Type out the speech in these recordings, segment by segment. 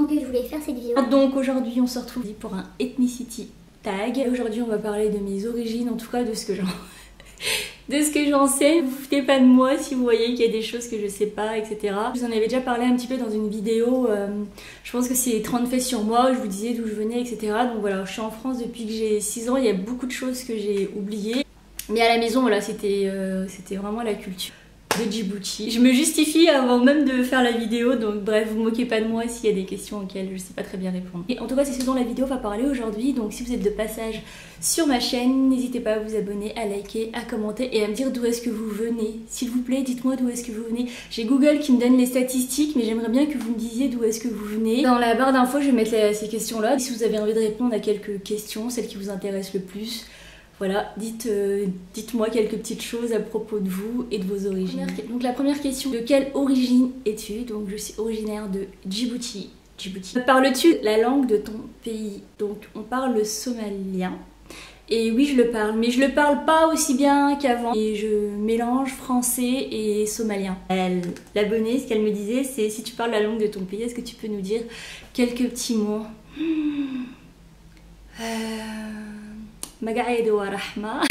que je voulais faire cette vidéo. Donc aujourd'hui on se retrouve pour un Ethnicity Tag. Aujourd'hui on va parler de mes origines, en tout cas de ce que j'en sais. Vous foutez pas de moi si vous voyez qu'il y a des choses que je sais pas, etc. Je vous en avais déjà parlé un petit peu dans une vidéo, je pense que c'est 30 faits sur moi, où je vous disais d'où je venais, etc. Donc voilà, je suis en France depuis que j'ai 6 ans, il y a beaucoup de choses que j'ai oubliées. Mais à la maison, voilà, c'était vraiment la culture de Djibouti. Je me justifie avant même de faire la vidéo, donc bref, vous moquez pas de moi s'il y a des questions auxquelles je sais pas très bien répondre. Et en tout cas, c'est ce dont la vidéo va parler aujourd'hui, donc si vous êtes de passage sur ma chaîne, n'hésitez pas à vous abonner, à liker, à commenter et à me dire d'où est-ce que vous venez. S'il vous plaît, dites-moi d'où est-ce que vous venez. J'ai Google qui me donne les statistiques, mais j'aimerais bien que vous me disiez d'où est-ce que vous venez. Dans la barre d'infos, je vais mettre ces questions-là. Si vous avez envie de répondre à quelques questions, celles qui vous intéressent le plus, voilà, dites-moi quelques petites choses à propos de vous et de vos origines. Donc la première question, de quelle origine es-tu? Donc je suis originaire de Djibouti. Parles-tu la langue de ton pays? Donc on parle le somalien. Et oui, je le parle, mais je le parle pas aussi bien qu'avant. Et je mélange français et somalien. L'abonnée, ce qu'elle me disait, c'est si tu parles la langue de ton pays, est-ce que tu peux nous dire quelques petits mots? Magaïd wa rahma.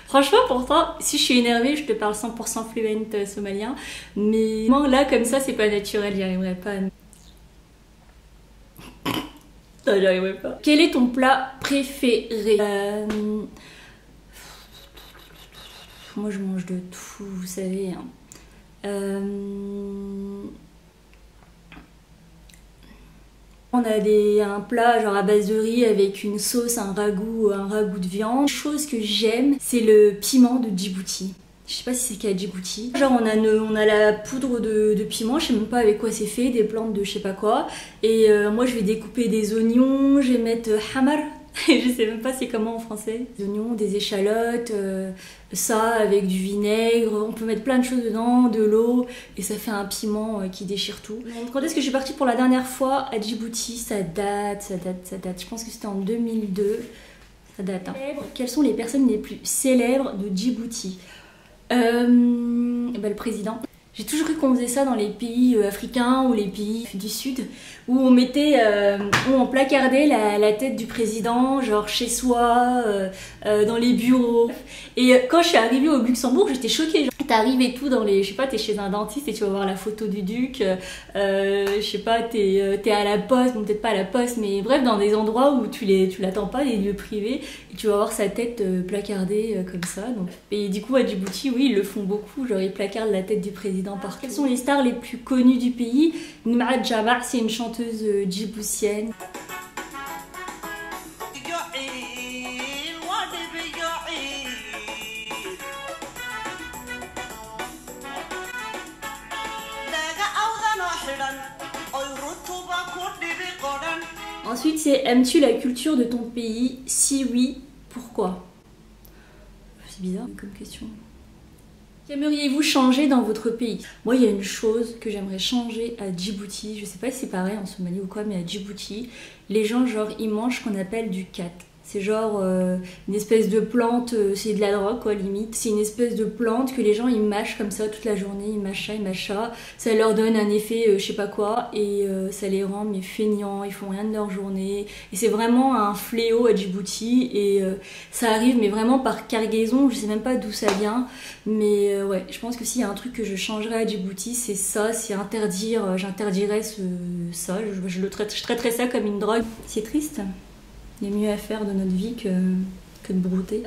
Franchement, pourtant, si je suis énervée, je te parle 100% fluent somalien. Mais là, comme ça, c'est pas naturel, j'y arriverai pas. Non, j'y arriverai pas. Quel est ton plat préféré? Moi, je mange de tout, vous savez. On a un plat genre à base de riz avec une sauce, un ragoût de viande. Une chose que j'aime, c'est le piment de Djibouti. Je sais pas si c'est qu'à Djibouti. Genre on a la poudre de piment, je sais même pas avec quoi c'est fait, des plantes de je sais pas quoi. Et moi je vais découper des oignons, je vais mettre hamar. Je sais même pas c'est comment en français. Des oignons, des échalotes, ça avec du vinaigre, on peut mettre plein de choses dedans, de l'eau, et ça fait un piment qui déchire tout. Donc, quand est-ce que je suis partie pour la dernière fois à Djibouti? Ça date. Je pense que c'était en 2002. Ça date. Hein. Quelles sont les personnes les plus célèbres de Djibouti? Le président. J'ai toujours cru qu'on faisait ça dans les pays africains ou les pays du sud, où on mettait, où on placardait la tête du président, genre chez soi, dans les bureaux. Et quand je suis arrivée au Luxembourg, j'étais choquée. T'arrives et tout dans les, je sais pas, t'es chez un dentiste et tu vas voir la photo du duc, je sais pas, t'es à la poste, bon peut-être pas à la poste, mais bref, dans des endroits où tu l'attends pas, les lieux privés, et tu vas voir sa tête placardée comme ça. Donc. Et du coup à Djibouti, oui, ils le font beaucoup, genre ils placardent la tête du président partout. Quelles sont les stars les plus connues du pays? Nmad Jama, c'est une chanteuse djiboutienne. Ensuite, c'est aimes-tu la culture de ton pays? Si oui, pourquoi? C'est bizarre comme question. Qu'aimeriez-vous changer dans votre pays? Moi, il y a une chose que j'aimerais changer à Djibouti. Je sais pas si c'est pareil en Somalie ou quoi, mais à Djibouti, les gens, genre, ils mangent ce qu'on appelle du kat. C'est genre une espèce de plante, c'est de la drogue quoi limite. C'est une espèce de plante que les gens ils mâchent comme ça toute la journée, ils mâchent ça. Ça leur donne un effet je sais pas quoi et ça les rend mais feignants, ils font rien de leur journée. Et c'est vraiment un fléau à Djibouti et ça arrive mais vraiment par cargaison, je sais même pas d'où ça vient. Mais ouais, je pense que s'il y a un truc que je changerais à Djibouti, c'est ça, c'est interdire, j'interdirais ça, je traiterais ça comme une drogue. C'est triste. Il y a mieux à faire de notre vie que de brouter.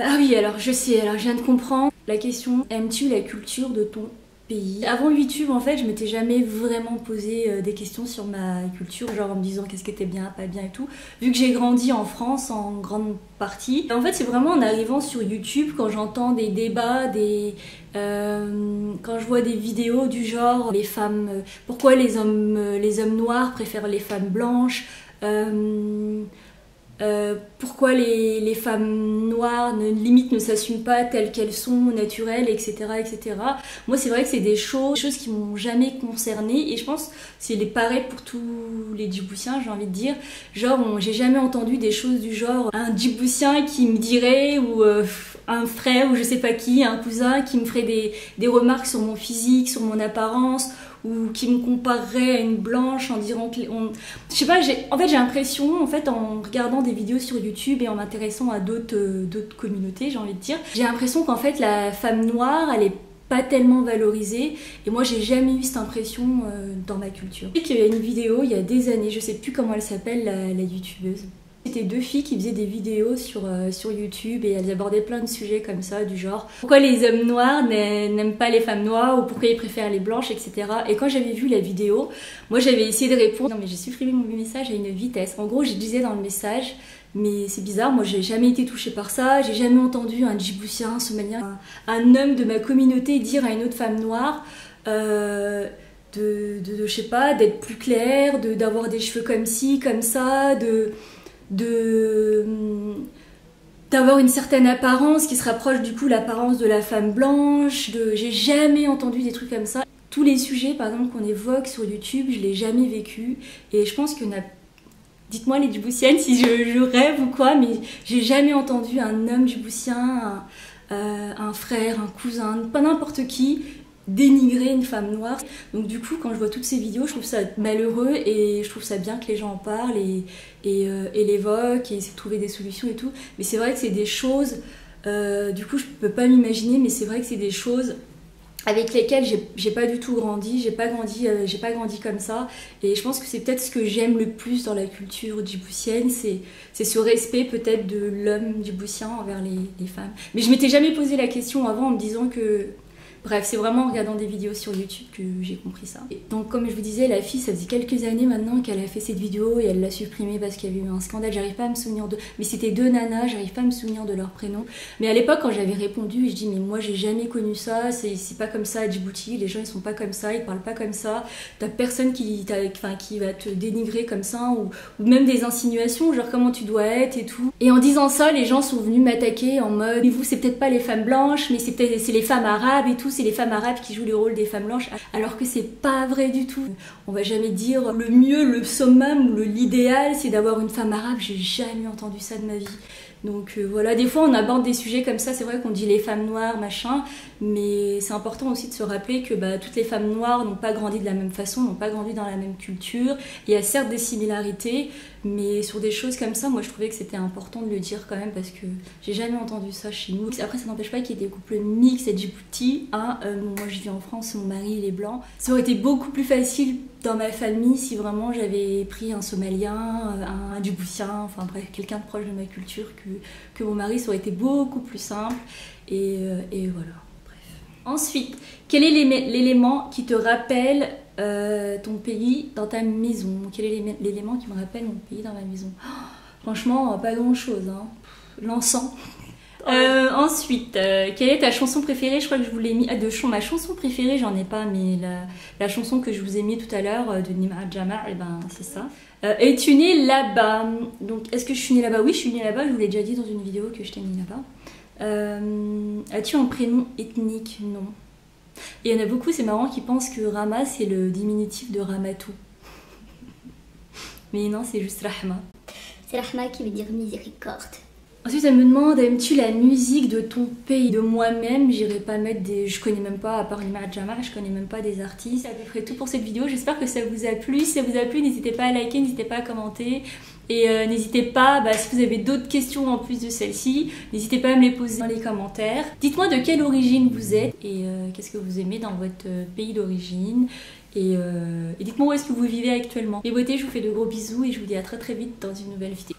Ah oui, alors je viens de comprendre la question. Aimes-tu la culture de ton pays? Avant YouTube, en fait, je m'étais jamais vraiment posé des questions sur ma culture, genre en me disant qu'est-ce qui était bien, pas bien et tout. Vu que j'ai grandi en France en grande partie. Et en fait, c'est vraiment en arrivant sur YouTube, quand j'entends des débats, quand je vois des vidéos du genre les femmes, pourquoi les hommes noirs préfèrent les femmes blanches. Pourquoi les femmes noires limite ne s'assument pas telles qu'elles sont, naturelles, etc. etc. Moi c'est vrai que c'est des choses qui m'ont jamais concernée et je pense que c'est pareil pour tous les Djiboutiens, j'ai envie de dire. Genre j'ai jamais entendu des choses du genre un Djiboutien qui me dirait ou un frère ou je sais pas qui, un cousin qui me ferait des remarques sur mon physique, sur mon apparence ou qui me comparerait à une blanche en disant que... Je sais pas, en fait j'ai l'impression, en fait, en regardant des vidéos sur YouTube et en m'intéressant à d'autres communautés, j'ai envie de dire, j'ai l'impression qu'en fait la femme noire, elle est pas tellement valorisée, et moi j'ai jamais eu cette impression dans ma culture. Je sais qu'il y a une vidéo il y a des années, je sais plus comment elle s'appelle, la youtubeuse. C'était deux filles qui faisaient des vidéos sur YouTube et elles abordaient plein de sujets comme ça, du genre pourquoi les hommes noirs n'aiment pas les femmes noires ou pourquoi ils préfèrent les blanches, etc. Et quand j'avais vu la vidéo, moi j'avais essayé de répondre, non mais j'ai supprimé mon message à une vitesse. En gros, je disais dans le message, mais c'est bizarre, moi j'ai jamais été touchée par ça, j'ai jamais entendu un Djiboutien, un Somalien, un homme de ma communauté dire à une autre femme noire je sais pas, d'être plus claire, d'avoir des cheveux comme ci, comme ça, d'avoir une certaine apparence qui se rapproche du coup l'apparence de la femme blanche. J'ai jamais entendu des trucs comme ça. Tous les sujets par exemple qu'on évoque sur YouTube, je l'ai jamais vécu, et je pense qu'on a... Dites-moi les Djiboutiennes si je rêve ou quoi, mais j'ai jamais entendu un homme djiboutien, un frère, un cousin, pas n'importe qui dénigrer une femme noire. Donc du coup, quand je vois toutes ces vidéos, je trouve ça malheureux, et je trouve ça bien que les gens en parlent et l'évoquent et essaient de trouver des solutions et tout. Mais c'est vrai que c'est des choses, du coup je peux pas m'imaginer, mais c'est vrai que c'est des choses avec lesquelles j'ai pas du tout grandi, j'ai pas grandi comme ça, et je pense que c'est peut-être ce que j'aime le plus dans la culture djiboutienne, c'est ce respect peut-être de l'homme djiboutien envers les femmes. Mais je m'étais jamais posé la question avant en me disant que... Bref, c'est vraiment en regardant des vidéos sur YouTube que j'ai compris ça. Et donc comme je vous disais, la fille, ça faisait quelques années maintenant qu'elle a fait cette vidéo et elle l'a supprimée parce qu'il y avait eu un scandale. J'arrive pas à me souvenir de... Mais c'était deux nanas, j'arrive pas à me souvenir de leur prénom. Mais à l'époque, quand j'avais répondu, je dis mais moi j'ai jamais connu ça, c'est pas comme ça à Djibouti, les gens ils sont pas comme ça, ils parlent pas comme ça, t'as personne qui va te dénigrer comme ça, ou même des insinuations, genre comment tu dois être et tout. Et en disant ça, les gens sont venus m'attaquer en mode mais vous c'est peut-être pas les femmes blanches, mais c'est les femmes arabes et tout. C'est les femmes arabes qui jouent le rôle des femmes blanches, alors que c'est pas vrai du tout. On va jamais dire le mieux, le summum, l'idéal, c'est d'avoir une femme arabe. J'ai jamais entendu ça de ma vie. Donc voilà, des fois on aborde des sujets comme ça, c'est vrai qu'on dit les femmes noires, machin, mais c'est important aussi de se rappeler que toutes les femmes noires n'ont pas grandi de la même façon, n'ont pas grandi dans la même culture. Il y a certes des similarités, mais sur des choses comme ça, moi je trouvais que c'était important de le dire quand même, parce que j'ai jamais entendu ça chez nous. Après ça n'empêche pas qu'il y ait des couples mixtes à Djibouti, hein. Moi je vis en France, mon mari il est blanc. Ça aurait été beaucoup plus facile dans ma famille si vraiment j'avais pris un Somalien, un Djiboutien, enfin bref, quelqu'un de proche de ma culture que mon mari, ça aurait été beaucoup plus simple, et voilà, bref. Ensuite, quel est l'élément qui te rappelle ton pays dans ta maison? Quel est l'élément qui me rappelle mon pays dans ma maison? Franchement, pas grand chose, hein. L'encens. Ensuite, quelle est ta chanson préférée? Je crois que je vous l'ai mis. Ma chanson préférée, j'en ai pas, mais la chanson que je vous ai mis tout à l'heure de Nima Jama, et ben c'est ça. Es-tu née là-bas? Donc, est-ce que je suis née là-bas? Oui, je suis née là-bas. Je vous l'ai déjà dit dans une vidéo que j'étais née là-bas. As-tu un prénom ethnique? Non. Et il y en a beaucoup, c'est marrant, qui pensent que Rama c'est le diminutif de Ramatou. Mais non, c'est juste Rahma. C'est Rahma qui veut dire miséricorde. Ensuite, elle me demande, aimes-tu la musique de ton pays? De moi-même, j'irai pas mettre des... Je connais même pas, à part Nima Jama, je connais même pas des artistes. C'est à peu près tout pour cette vidéo. J'espère que ça vous a plu. Si ça vous a plu, n'hésitez pas à liker, n'hésitez pas à commenter. Et n'hésitez pas, si vous avez d'autres questions en plus de celle-ci, n'hésitez pas à me les poser dans les commentaires. Dites-moi de quelle origine vous êtes et qu'est-ce que vous aimez dans votre pays d'origine. Et dites-moi où est-ce que vous vivez actuellement. Mes beautés, je vous fais de gros bisous et je vous dis à très très vite dans une nouvelle vidéo.